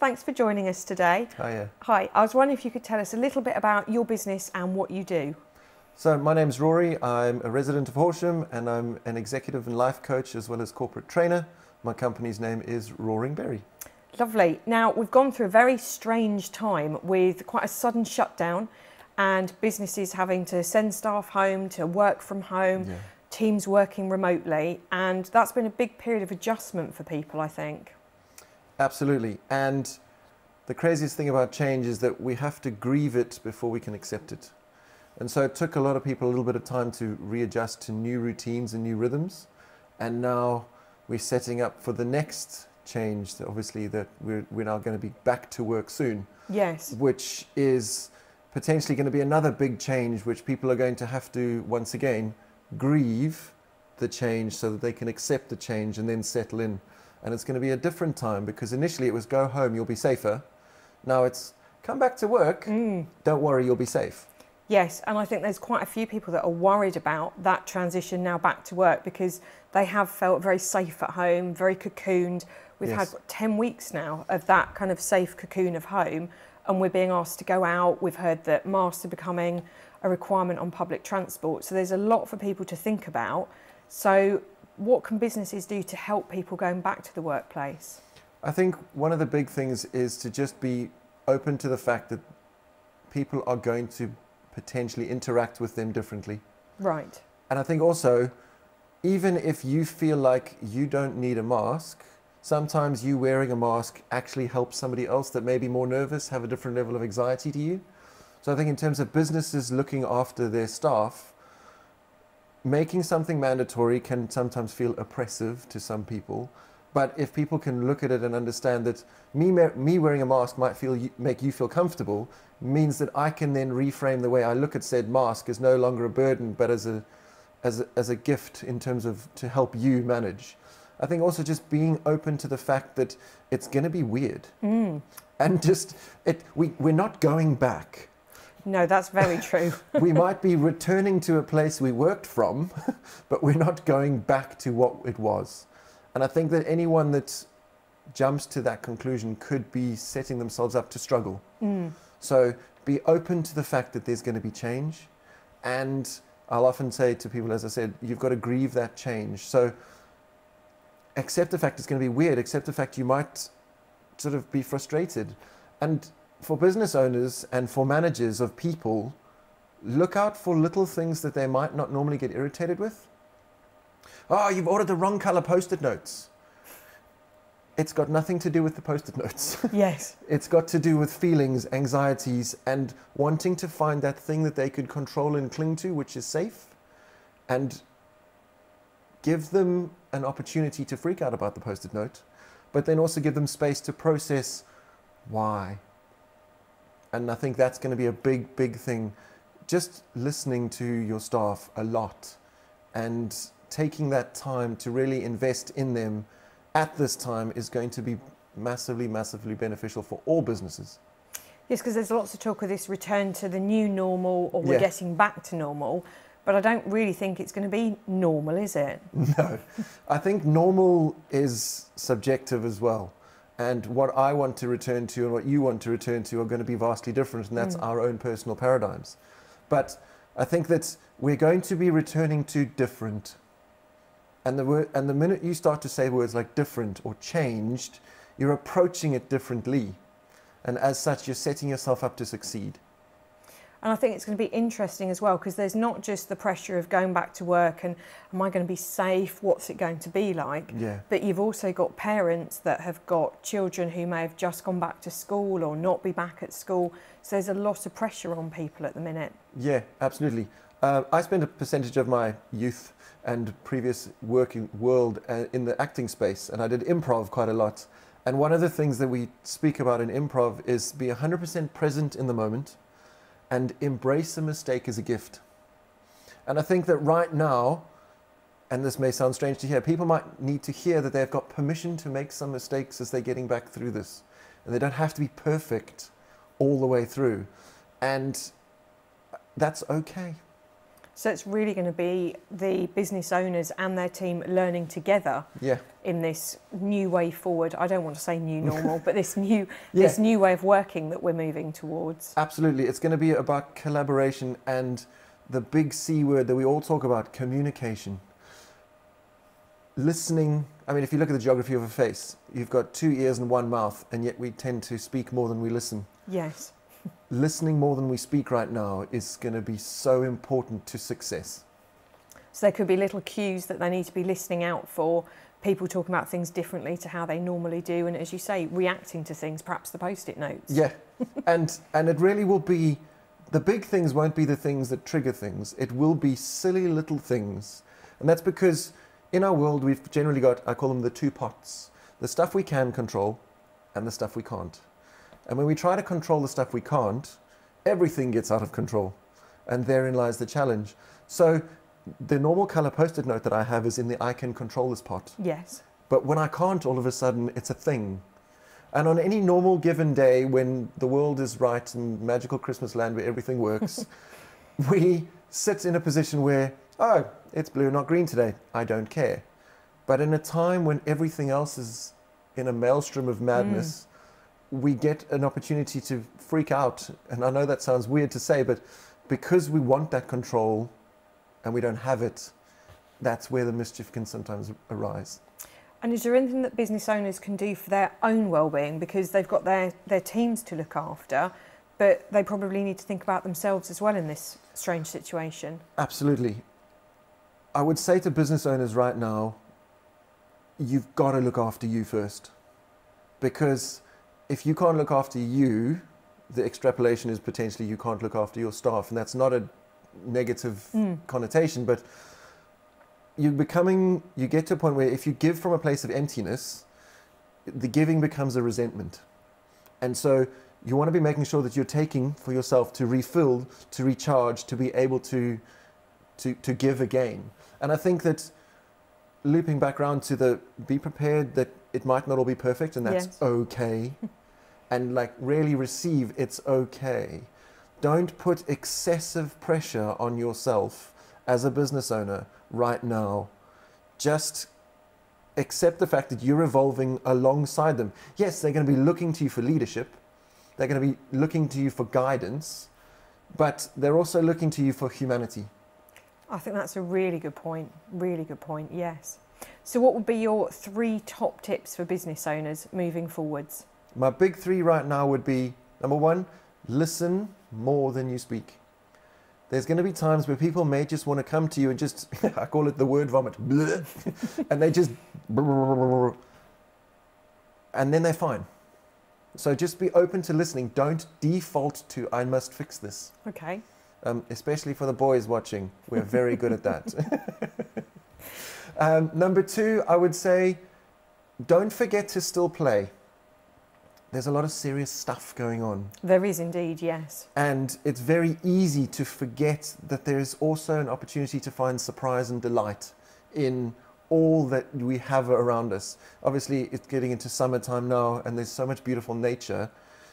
thanks for joining us today. Hiya. Hi, I was wondering if you could tell us a little bit about your business and what you do. So my name's Rory, I'm a resident of Horsham and I'm an executive and life coach as well as corporate trainer. My company's name is Roaring Berry. Lovely. Now, we've gone through a very strange time with quite a sudden shutdown and businesses having to send staff home, to work from home, teams working remotely, and that's been a big period of adjustment for people, I think. Absolutely. And the craziest thing about change is that we have to grieve it before we can accept it. And so it took a lot of people a little bit of time to readjust to new routines and new rhythms. And now we're setting up for the next change, obviously, that we're now going to be back to work soon. Yes. Which is potentially going to be another big change, which people are going to have to, once again, grieve the change so that they can accept the change and then settle in. And it's going to be a different time, because initially it was go home, you'll be safer. Now it's come back to work, don't worry, you'll be safe. Yes, and I think there's quite a few people that are worried about that transition now back to work, because they have felt very safe at home, very cocooned. We've had 10 weeks now of that kind of safe cocoon of home, and we're being asked to go out. We've heard that masks are becoming a requirement on public transport. So there's a lot for people to think about. So what can businesses do to help people going back to the workplace? I think one of the big things is to just be open to the fact that people are going to potentially interact with them differently. Right. And I think also, even if you feel like you don't need a mask, sometimes you wearing a mask actually helps somebody else that may be more nervous, have a different level of anxiety to you. So I think in terms of businesses looking after their staff, making something mandatory can sometimes feel oppressive to some people. But if people can look at it and understand that me wearing a mask might make you feel comfortable, means that I can then reframe the way I look at said mask as no longer a burden, but as a gift in terms of to help you manage. I think also just being open to the fact that it's going to be weird. And just, we're not going back. No, that's very true. We might be returning to a place we worked from, but we're not going back to what it was. And I think that anyone that jumps to that conclusion could be setting themselves up to struggle. So be open to the fact that there's going to be change. And I'll often say to people, as I said, you've got to grieve that change. So accept the fact it's going to be weird, accept the fact you might sort of be frustrated. And for business owners and for managers of people, look out for little things that they might not normally get irritated with. Oh, you've ordered the wrong color Post-it notes. It's got nothing to do with the Post-it notes. Yes. It's got to do with feelings, anxieties, and wanting to find that thing that they could control and cling to, which is safe, and give them an opportunity to freak out about the Post-it note, but then also give them space to process why. And I think that's going to be a big, big thing. Just listening to your staff a lot and taking that time to really invest in them at this time is going to be massively, massively beneficial for all businesses. Yes, because there's lots of talk of this return to the new normal, or we're getting back to normal, but I don't really think it's going to be normal, is it? No, I think normal is subjective as well. And what I want to return to and what you want to return to are going to be vastly different, and that's our own personal paradigms. But I think that we're going to be returning to different. And the minute you start to say words like different or changed, you're approaching it differently. And as such, you're setting yourself up to succeed. And I think it's going to be interesting as well, because there's not just the pressure of going back to work and am I going to be safe? What's it going to be like? Yeah. But you've also got parents that have got children who may have just gone back to school or not be back at school. So there's a lot of pressure on people at the minute. Yeah, absolutely. I spent a percentage of my youth and previous working world in the acting space, and I did improv quite a lot. And one of the things that we speak about in improv is be 100% present in the moment and embrace a mistake as a gift. And I think that right now, and this may sound strange to hear, people might need to hear that they've got permission to make some mistakes as they're getting back through this. And they don't have to be perfect all the way through. And that's okay. So it's really going to be the business owners and their team learning together in this new way forward. I don't want to say new normal, but this new way of working that we're moving towards. Absolutely. It's going to be about collaboration and the big C word that we all talk about, communication. Listening. I mean, if you look at the geography of a face, you've got 2 ears and 1 mouth, and yet we tend to speak more than we listen. Yes. Listening more than we speak right now is going to be so important to success. So there could be little cues that they need to be listening out for, people talking about things differently to how they normally do, and as you say, reacting to things, perhaps the Post-it notes. Yeah, and it really will be, the big things won't be the things that trigger things. It will be silly little things. And that's because in our world, we've generally got, I call them the 2 pots, the stuff we can control and the stuff we can't. And when we try to control the stuff we can't, everything gets out of control. And therein lies the challenge. So the normal color Post-it note that I have is in the I can control this pot. Yes. But when I can't, all of a sudden, it's a thing. And on any normal given day when the world is right in magical Christmas land where everything works, we sit in a position where, oh, it's blue, not green today. I don't care. But in a time when everything else is in a maelstrom of madness, we get an opportunity to freak out. And I know that sounds weird to say, but because we want that control and we don't have it, that's where the mischief can sometimes arise. And is there anything that business owners can do for their own well-being? Because they've got their teams to look after, but they probably need to think about themselves as well in this strange situation. Absolutely. I would say to business owners right now, you've got to look after you first. Because if you can't look after you, the extrapolation is potentially you can't look after your staff. And that's not a negative connotation, but you get to a point where if you give from a place of emptiness, the giving becomes a resentment. And so you want to be making sure that you're taking for yourself to refill, to recharge, to be able to give again. And I think that looping back around to the be prepared that it might not all be perfect, and that's okay. And like really receive it's okay. Don't put excessive pressure on yourself as a business owner right now. Just accept the fact that you're evolving alongside them. Yes, they're going to be looking to you for leadership. They're going to be looking to you for guidance, but they're also looking to you for humanity. I think that's a really good point. Really good point, yes. So what would be your 3 top tips for business owners moving forwards? My big 3 right now would be, number 1, listen more than you speak. There's going to be times where people may just want to come to you and just, I call it the word vomit, and they just, and then they're fine. So just be open to listening. Don't default to, I must fix this. Okay. Especially for the boys watching. We're very good at that. Number 2, I would say, don't forget to still play. There's a lot of serious stuff going on. There is indeed, yes. And it's very easy to forget that there's also an opportunity to find surprise and delight in all that we have around us. Obviously, it's getting into summertime now, and there's so much beautiful nature.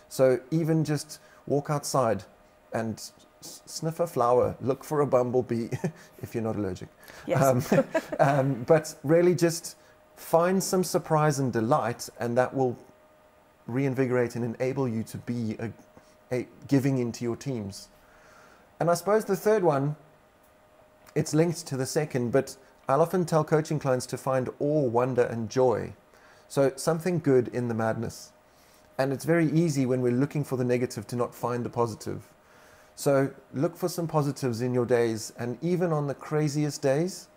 So even just walk outside and sniff a flower, look for a bumblebee, if you're not allergic. Yes. But really just find some surprise and delight, and that will reinvigorate and enable you to be a giving into your teams. And I suppose the third one, it's linked to the second, but I'll often tell coaching clients to find awe, wonder, and joy. So something good in the madness. And it's very easy when we're looking for the negative to not find the positive. So look for some positives in your days, and even on the craziest days,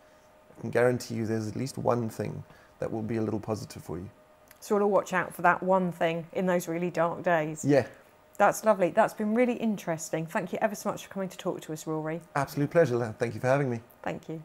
I can guarantee you there's at least one thing that will be a little positive for you. So we'll watch out for that one thing in those really dark days. Yeah. That's lovely. That's been really interesting. Thank you ever so much for coming to talk to us, Rory. Absolute pleasure. Thank you for having me. Thank you.